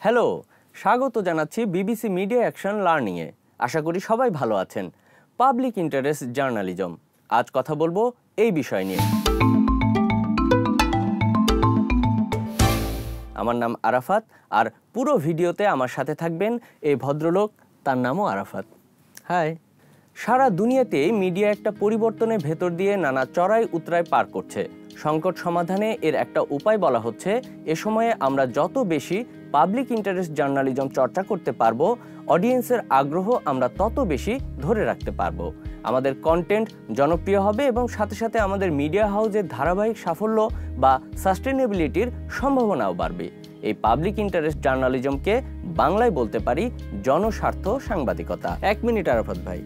Hello, স্বাগত জানাচ্ছি BBC media action লার্নিংয়ে। আশা করি সবাই ভালো আছেন। পাবলিক ইন্টারেস্ট জার্নালিজম, আজ কথা বলবো এই বিষয় নিয়ে। আমার নাম আরাফাত, আর পুরো ভিডিওতে আমার সাথে থাকবেন এই ভদ্রলোক, তার নামও আরাফাত। হাই। সারা দুনিয়াতে মিডিয়া একটা পরিবর্তনের ভেতর দিয়ে নানা চড়াই উতরাই পার করছে। সংকট সমাধানে এর একটা উপায় বলা হচ্ছে, এ সময়ে আমরা যত বেশি পাবলিক ইন্টারেস্ট জার্নালিজম চর্চা করতে পারবো, অডিয়েন্সের আগ্রহ আমরা তত বেশি ধরে রাখতে পারবো। আমাদের কন্টেন্ট জনপ্রিয় হবে এবং সাথে সাথে আমাদের মিডিয়া হাউসের ধারাবাহিক সাফল্য বা সাস্টেনেবিলিটির সম্ভাবনাও বাড়বে। এই পাবলিক ইন্টারেস্ট জার্নালিজমকে বাংলায় বলতে পারি জনস্বার্থ সাংবাদিকতা। 1 মিনিট আরাফাত ভাই,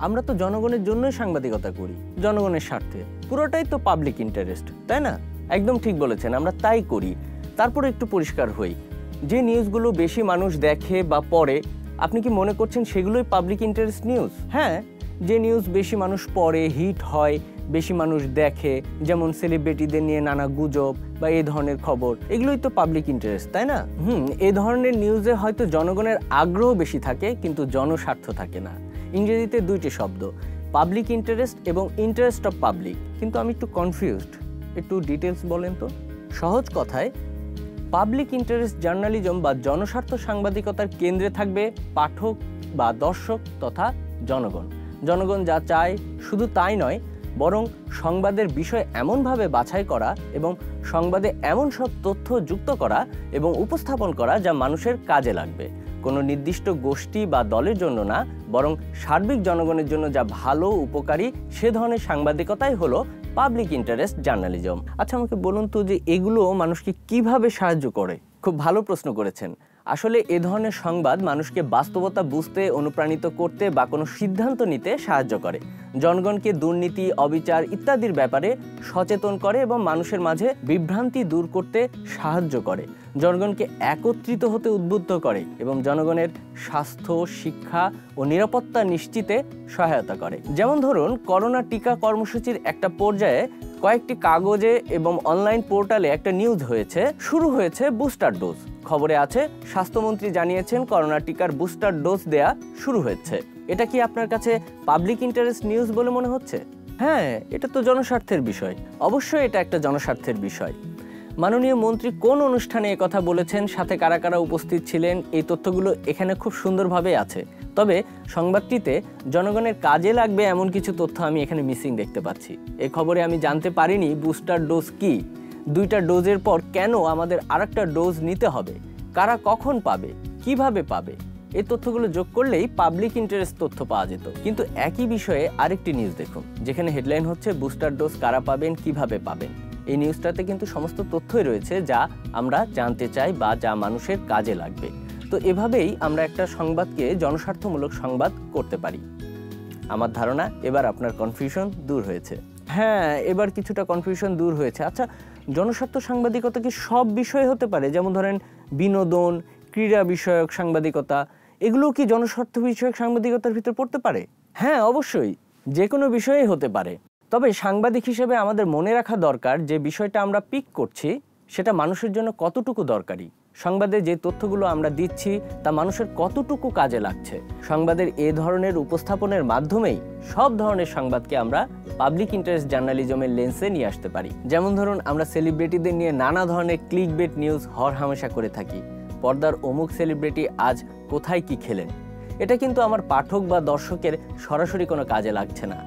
আমরা তো জনগণের জন্যই সাংবাদিকতা করি, জনগণের স্বার্থে। পুরোটাই তো পাবলিক ইন্টারেস্ট, তাই না? একদম ঠিক বলেছেন, আমরা তাই করি। তারপরে একটু পরিষ্কার হই, যে নিউজগুলো বেশি মানুষ দেখে বা পড়ে, আপনি কি মনে করছেন সেগুলোই পাবলিক ইন্টারেস্ট নিউজ? হ্যাঁ, যে নিউজ বেশি মানুষ পড়ে, হিট হয়, বেশি মানুষ দেখে, যেমন সেলিব্রিটিদের নিয়ে নানা গুজব বা এই ধরনের খবর, এগুলোই তো পাবলিক ইন্টারেস্ট, তাই না? এই ধরনের নিউজে হয়তো জনগণের আগ্রহ বেশি থাকে, কিন্তু জনস্বার্থ থাকে না। ইংরেজিতে দুইটি শব্দ, পাবলিক ইন্টারেস্ট এবং ইন্টারেস্ট অফ পাবলিক, কিন্তু আমি একটু কনফিউজড। একটু ডিটেলস বলেন তো। সহজ কথায়, পাবলিক ইন্টারেস্ট জার্নালিজম বা জনস্বার্থ সাংবাদিকতার কেন্দ্রে থাকবে পাঠক বা দর্শক তথা জনগণ। জনগণ যা চায় শুধু তাই নয়, বরং সংবাদের বিষয় এমনভাবে বাছাই করা এবং সংবাদে এমন সব তথ্য যুক্ত করা এবং উপস্থাপন করা যা মানুষের কাজে লাগবে। কোনো নির্দিষ্ট গোষ্ঠী বা দলের জন্য না, বরং সার্বিক জনগণের জন্য যা ভালো, উপকারী, সে ধরনের সাংবাদিকতাই হলো পাবলিক ইন্টারেস্ট জার্নালিজম। আচ্ছা, আমাকে বলুন তো যে এগুলো মানুষকে কিভাবে সাহায্য করে? খুব ভালো প্রশ্ন করেছেন। আসলে এ ধরনের সংবাদ মানুষকে বাস্তবতা বুঝতে, অনুপ্রাণিত করতে বা কোনো সিদ্ধান্ত নিতে সাহায্য করে। জনগণকে দুর্নীতি, অবিচার ইত্যাদির ব্যাপারে সচেতন করে এবং মানুষের মাঝে বিভ্রান্তি দূর করতে সাহায্য করে। জনগণকে একত্রিত হতে উদ্বুদ্ধ করে এবং জনগণের স্বাস্থ্য, শিক্ষা ও নিরাপত্তা নিশ্চিতে সহায়তা করে। যেমন ধরুন, করোনা টিকা কর্মসূচির একটা পর্যায়ে কয়েকটি কাগজে এবং অনলাইন পোর্টালে একটা নিউজ হয়েছে, শুরু হয়েছে বুস্টার ডোজ। খবরে আছে, স্বাস্থ্যমন্ত্রী জানিয়েছেন করোনা টিকার বুস্টার ডোজ দেয়া শুরু হয়েছে। এটা কি আপনার কাছে পাবলিক ইন্টারেস্ট নিউজ বলে মনে হচ্ছে? হ্যাঁ, এটা তো জনস্বার্থের বিষয়। অবশ্যই এটা একটা জনস্বার্থের বিষয়। মাননীয় মন্ত্রী কোন অনুষ্ঠানে কথা বলেছেন, সাথে কারা কারা উপস্থিত ছিলেন, এই তথ্যগুলো এখানে খুব সুন্দরভাবে আছে। তবে সংবাদটিতে জনগণের কাজে লাগবে এমন কিছু তথ্য আমি এখানে মিসিং দেখতে পাচ্ছি। এই খবরে আমি জানতে পারিনি বুস্টার ডোজ কি, 2টা ডোজের পর কেন আমাদের আরেকটা ডোজ নিতে হবে, কারা কখন পাবে, কিভাবে পাবে। এই তথ্যগুলো যোগ করলেই পাবলিক ইন্টারেস্ট তথ্য পাওয়া যেত। কিন্তু একই বিষয়ে আরেকটি নিউজ দেখুন, যেখানে হেডলাইন হচ্ছে বুস্টার ডোজ কারা পাবেন, কিভাবে পাবেন। এই নিউজটাতে কিন্তু সমস্ত তথ্যই রয়েছে যা আমরা জানতে চাই বা যা মানুষের কাজে লাগবে। তো এভাবেই আমরা একটা সংবাদকে জনস্বার্থমূলক সংবাদ করতে পারি। আমার ধারণা এবার আপনার কনফিউশন দূর হয়েছে। হ্যাঁ, এবার কিছুটা কনফিউশন দূর হয়েছে। আচ্ছা, জনস্বার্থ সাংবাদিকতা কি সব বিষয়ে হতে পারে? যেমন ধরেন বিনোদন, ক্রীড়া বিষয়ক সাংবাদিকতা, এগুলো কি জনস্বার্থ বিষয়ক সাংবাদিকতার ভিতর পড়তে পারে? হ্যাঁ, অবশ্যই, যে কোনো বিষয়েই হতে পারে। তবে সাংবাদিক হিসেবে আমাদের মনে রাখা দরকার যে বিষয়টা আমরা পিক করছি সেটা মানুষের জন্য কতটুকু দরকারি। সংবাদে যে তথ্যগুলো আমরা দিচ্ছি তা মানুষের কতটুকু কাজে লাগছে। সংবাদের এ ধরনের উপস্থাপনের মাধ্যমেই সব ধরনের সংবাদকে আমরা পাবলিক ইন্টারেস্ট জার্নালিজমের লেন্সে নিয়ে আসতে পারি। যেমন ধরুন, আমরা সেলিব্রিটিদের নিয়ে নানা ধরনের ক্লিকবেট নিউজ হরহামেশা করে থাকি। পর্দার অমুক সেলিব্রিটি আজ কোথায় কি খেলেন, এটা কিন্তু আমার পাঠক বা দর্শকের সরাসরি কোনো কাজে লাগছে না।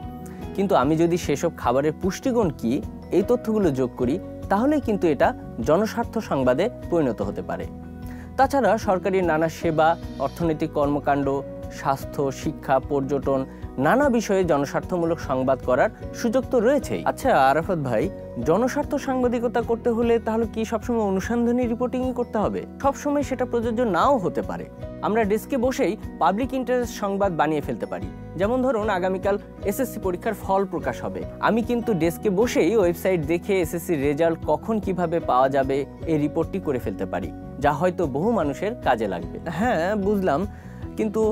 কিন্তু আমি যদি সেসব খাবারের পুষ্টিগুণ কি এই তথ্যগুলো যোগ করি, তাহলে কিন্তু এটা জনস্বার্থ সংবাদে পরিণত হতে পারে। তাছাড়া সরকারি নানা সেবা, অর্থনৈতিক কর্মকাণ্ড, স্বাস্থ্য, শিক্ষা, পর্যটন, নানা বিষয়ে জনস্বার্থমূলক সংবাদ করার সুযোগ তো রয়েছেই। আচ্ছা আরাফাত ভাই, জনস্বার্থ সাংবাদিকতা করতে হলে তাহলে কি সবসময় অনুসন্ধানী রিপোর্টিংই করতে হবে? সবসময় সেটা প্রযোজ্য নাও হতে পারে। আমরা ডেস্কে বসেই পাবলিক ইন্টারেস্ট সংবাদ বানিয়ে ফেলতে পারি। যেমন ধরুন, আগামীকাল এসএসসি পরীক্ষার ফল প্রকাশ হবে। আমি কিন্তু ডেস্কে বসেই ওয়েবসাইট দেখে এসএসসির রেজাল্ট কখন কিভাবে পাওয়া যাবে এই রিপোর্টটি করে ফেলতে পারি, যা হয়তো বহু মানুষের কাজে লাগবে। হ্যাঁ, বুঝলাম, কিন্তু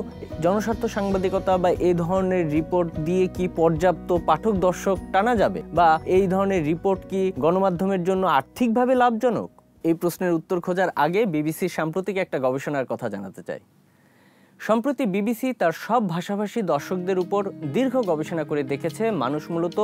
জনস্বার্থ সাংবাদিকতা বা এই ধরনের রিপোর্ট দিয়ে কি পর্যাপ্ত পাঠক দর্শক টানা যাবে? বা এই ধরনের রিপোর্ট কি গণমাধ্যমের জন্য আর্থিকভাবে লাভজনক? এই প্রশ্নের উত্তর খোঁজার আগে বিবিসির সাম্প্রতিক একটা গবেষণার কথা জানাতে চাই। সম্প্রতি বিবিসি তার সব ভাষাভাষী দর্শকদের উপর দীর্ঘ গবেষণা করে দেখেছে মানুষ মূলত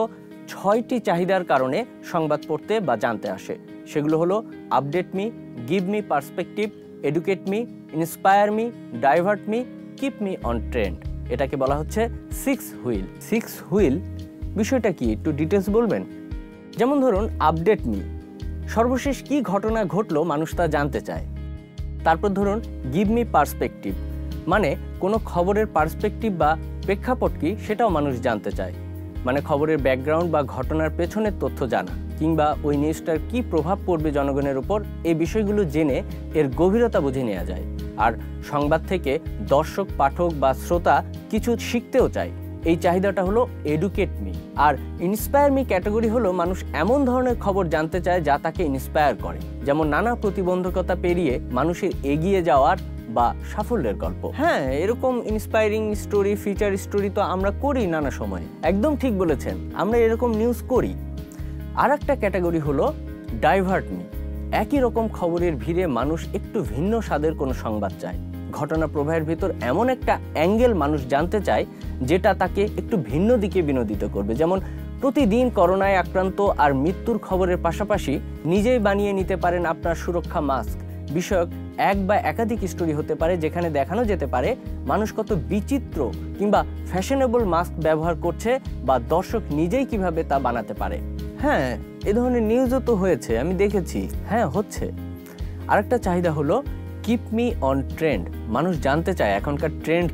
6টি চাহিদার কারণে সংবাদ পড়তে বা জানতে আসে। সেগুলো হলো update me, give me perspective, educate me, inspire me, divert me, keep me on trend. এটাকে বলা হচ্ছে 6 হুইল। 6 হুইল বিষয়টা কি একটু ডিটেলস বলবেন? যেমন ধরুন আপডেট মি, সর্বশেষ কি ঘটনা ঘটলো মানুষ তা জানতে চায়। তারপর ধরুন গিভ মি পার্সপেক্টিভ, মানে কোনো খবরের পার্সপেক্টিভ বা প্রেক্ষাপট কি সেটাও মানুষ জানতে চায়, মানে খবরের ব্যাকগ্রাউন্ড বা ঘটনার পেছনের তথ্য জানা, কিংবা ওই নিউজটার কি প্রভাব পড়বে জনগণের উপর, এই বিষয়গুলো জেনে এর গভীরতা বুঝে নেওয়া যায়। আর সংবাদ থেকে দর্শক, পাঠক বা শ্রোতা কিছু শিখতেও চায়। এই চাহিদাটা হলো এডুকেট মি। আর ইন্সপায়ার মি ক্যাটাগরি হলো মানুষ এমন ধরনের খবর জানতে চায় যা তাকে ইন্সপায়ার করে, যেমন নানা প্রতিবন্ধকতা পেরিয়ে মানুষের এগিয়ে যাওয়ার বা সাফল্যের গল্প। হ্যাঁ, এরকম ইন্সপায়ারিং স্টোরি, ফিচার স্টোরি তো আমরা করি নানা সময়। একদম ঠিক বলেছেন, আমরা এরকম নিউজ করি। আর একটা ক্যাটাগরি হলো ডাইভার্ট মি। একই রকম খবরের ভিড়ে মানুষ একটু ভিন্ন স্বাদের কোনো সংবাদ চায়। ঘটনা প্রবাহের ভিতর এমন একটা অ্যাঙ্গেল মানুষ জানতে চায় যেটা তাকে একটু ভিন্ন দিকে বিনোদিত করবে। যেমন প্রতিদিন করোনায় আক্রান্ত আর মৃত্যুর খবরের পাশাপাশি নিজেই বানিয়ে নিতে পারেন আপনার সুরক্ষা মাস্ক বিষয়ক এক বা একাধিক স্টোরি হতে পারে, যেখানে দেখানো যেতে পারে মানুষ কত বিচিত্র কিংবা ফ্যাশনেবল মাস্ক ব্যবহার করছে বা দর্শক নিজেই কিভাবে তা বানাতে পারে। হ্যাঁ, এ ধরনের নিউজও তো হয়েছে, আমি দেখেছি। হ্যাঁ, হচ্ছে। আরেকটা চাহিদা হলো কিপ মি অন ট্রেন্ড। মানুষ জানতে চায় এখনকার ট্রেন্ড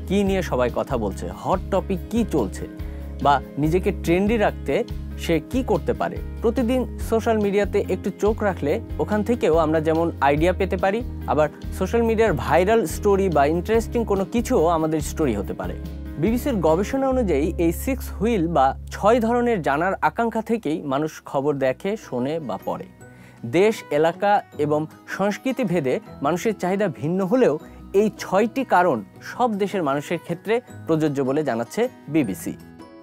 কি নিয়ে সবাই কথা বলছে, হট টপিক কি চলছে, বা নিজেকে ট্রেন্ডি রাখতে সে কি করতে পারে। প্রতিদিন সোশ্যাল মিডিয়াতে একটু চোখ রাখলে ওখান থেকেও আমরা যেমন আইডিয়া পেতে পারি, আবার সোশ্যাল মিডিয়ার ভাইরাল স্টোরি বা ইন্টারেস্টিং কোনো কিছুও আমাদের স্টোরি হতে পারে। বিবিসির গবেষণা অনুযায়ী এই 6 হুইল বা 6 ধরনের জানার আকাঙ্ক্ষা থেকেই মানুষ খবর দেখে, শোনে বা পড়ে। দেশ, এলাকা এবং সংস্কৃতি ভেদে মানুষের চাহিদা ভিন্ন হলেও এই 6টি কারণ সব দেশের মানুষের ক্ষেত্রে প্রযোজ্য বলে জানাচ্ছে বিবিসি।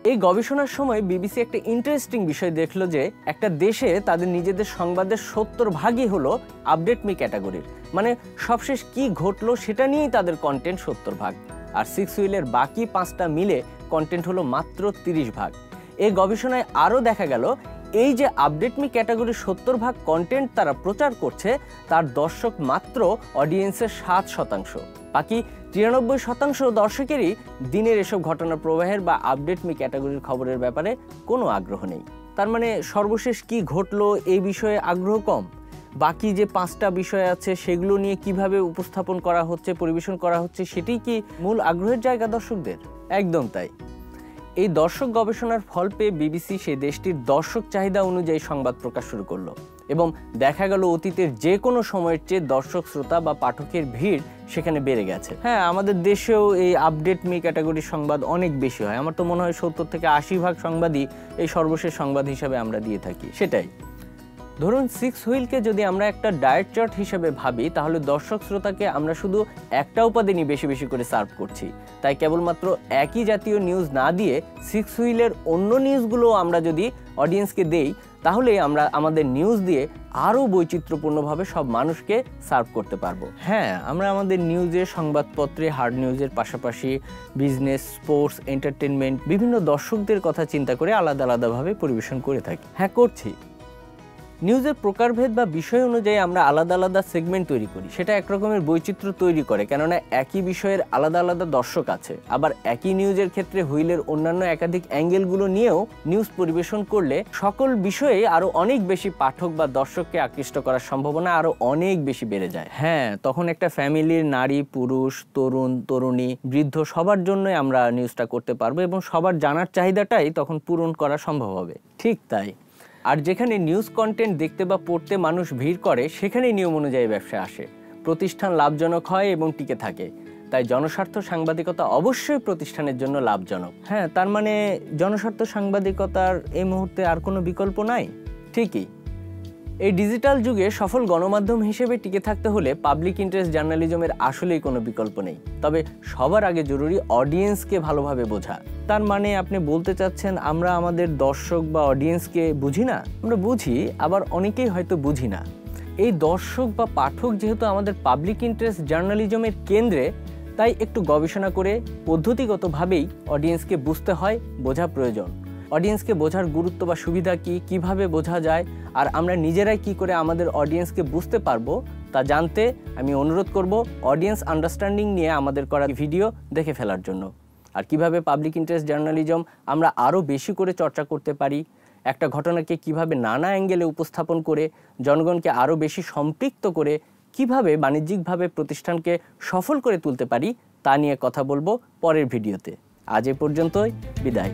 এই গবেষণার সময় বিবিসি একটা ইন্টারেস্টিং বিষয় দেখলো যে একটা দেশে তাদের নিজেদের সংবাদের 70% হলো আপডেট মি ক্যাটাগরির, মানে সবশেষ কি ঘটলো সেটা নিয়েই তাদের কন্টেন্ট 70%। আর 6 হুইলের বাকি 5টা মিলে কন্টেন্ট হলো মাত্র 30%। এই গবেষণায় আরও দেখা গেল এই যে আপডেট মি ক্যাটাগরির 70% কন্টেন্ট তারা প্রচার করছে, তার দর্শক মাত্র অডিয়েন্সের 7%। বাকি 93% দর্শকেরই দিনের এসব ঘটনা প্রবাহের বা আপডেট মি ক্যাটাগরির খবরের ব্যাপারে কোনো আগ্রহ নেই। তার মানে সর্বশেষ কি ঘটলো এই বিষয়ে আগ্রহ কম, বাকি যে 5টা বিষয় আছে সেগুলো নিয়ে কিভাবে উপস্থাপন করা হচ্ছে, পরিবেশন করা হচ্ছে, সেটাই কি মূল আগ্রহের জায়গা দর্শকদের? একদম তাই। এই দর্শক গবেষণার ফল পেয়ে বিবিসি সেই দেশটির দর্শক চাহিদা অনুযায়ী সংবাদ প্রকাশ শুরু করলো এবং দেখা গেল অতীতের যে কোনো সময়ের চেয়ে দর্শক, শ্রোতা বা পাঠকের ভিড় সেখানে বেড়ে গেছে। হ্যাঁ, আমাদের দেশেও এই আপডেট মি ক্যাটাগরির সংবাদ অনেক বেশি হয়। আমার তো মনে হয় 70 থেকে 80% সংবাদই এই সর্বশেষ সংবাদ হিসাবে আমরা দিয়ে থাকি। সেটাই ধরুন 6 হুইলকে যদি আমরা একটা ডায়েট চার্ট হিসেবে ভাবি, তাহলে দর্শক শ্রোতাকে আমরা শুধু একটা উপাদানই বেশি বেশি করে সার্ভ করছি। তাই কেবলমাত্র একই জাতীয় নিউজ না দিয়ে 6 হুইলের অন্য নিউজগুলো আমরা যদি অডিয়েন্সকে দেই, তাহলে আমরা আমাদের নিউজ দিয়ে আরও বৈচিত্র্যপূর্ণভাবে সব মানুষকে সার্ভ করতে পারবো। হ্যাঁ, আমরা আমাদের নিউজে, সংবাদপত্রে হার্ড নিউজের পাশাপাশি বিজনেস, স্পোর্টস, এন্টারটেনমেন্ট বিভিন্ন দর্শকদের কথা চিন্তা করে আলাদা আলাদাভাবে পরিবেশন করে থাকি। হ্যাঁ, করছি। নিউজের প্রকারভেদ বা বিষয় অনুযায়ী আমরা আলাদা আলাদা সেগমেন্ট তৈরি করি। সেটা একরকমের বৈচিত্র্য তৈরি করে, কেননা একই বিষয়ের আলাদা আলাদা দর্শক আছে। আবার একই নিউজের ক্ষেত্রে হুইলের অন্যান্য একাধিক অ্যাঙ্গেলগুলো নিয়েও নিউজ পরিবেশন করলে সকল বিষয়ে আরও অনেক বেশি পাঠক বা দর্শককে আকৃষ্ট করার সম্ভাবনা আরও অনেক বেশি বেড়ে যায়। হ্যাঁ, তখন একটা ফ্যামিলির নারী, পুরুষ, তরুণ, তরুণী, বৃদ্ধ সবার জন্যই আমরা নিউজটা করতে পারবো এবং সবার জানার চাহিদাটাই তখন পূরণ করা সম্ভব হবে। ঠিক তাই। আর যেখানে নিউজ কন্টেন্ট দেখতে বা পড়তে মানুষ ভিড় করে, সেখানে নিয়ম অনুযায়ী ব্যবসা আসে, প্রতিষ্ঠান লাভজনক হয় এবং টিকে থাকে। তাই জনস্বার্থ সাংবাদিকতা অবশ্যই প্রতিষ্ঠানের জন্য লাভজনক। হ্যাঁ, তার মানে জনস্বার্থ সাংবাদিকতার এই মুহূর্তে আর কোনো বিকল্প নাই। ঠিকই। এই ডিজিটাল যুগে সফল গণমাধ্যম হিসেবে টিকে থাকতে হলে পাবলিক ইন্টারেস্ট জার্নালিজমের আসলেই কোনো বিকল্প নেই। তবে সবার আগে জরুরি অডিয়েন্সকে ভালোভাবে বোঝা। তার মানে আপনি বলতে চাচ্ছেন আমরা আমাদের দর্শক বা অডিয়েন্সকে বুঝি না? আমরা বুঝি, আবার অনেকেই হয়তো বুঝি না। এই দর্শক বা পাঠক যেহেতু আমাদের পাবলিক ইন্টারেস্ট জার্নালিজমের কেন্দ্রে, তাই একটু গবেষণা করে পদ্ধতিগতভাবেই অডিয়েন্সকে বুঝতে হয়, বোঝা প্রয়োজন। অডিয়েন্সকে বোঝার গুরুত্ব বা সুবিধা কী, কীভাবে বোঝা যায়, আর আমরা নিজেরাই কী করে আমাদের অডিয়েন্সকে বুঝতে পারবো তা জানতে আমি অনুরোধ করব অডিয়েন্স আন্ডারস্ট্যান্ডিং নিয়ে আমাদের করা ভিডিও দেখে ফেলার জন্য। আর কিভাবে পাবলিক ইন্টারেস্ট জার্নালিজম আমরা আরও বেশি করে চর্চা করতে পারি, একটা ঘটনাকে কিভাবে নানা অ্যাঙ্গেলে উপস্থাপন করে জনগণকে আরও বেশি সম্পৃক্ত করে কিভাবে বাণিজ্যিকভাবে প্রতিষ্ঠানকে সফল করে তুলতে পারি, তা নিয়ে কথা বলবো পরের ভিডিওতে। আজ এ পর্যন্তই, বিদায়।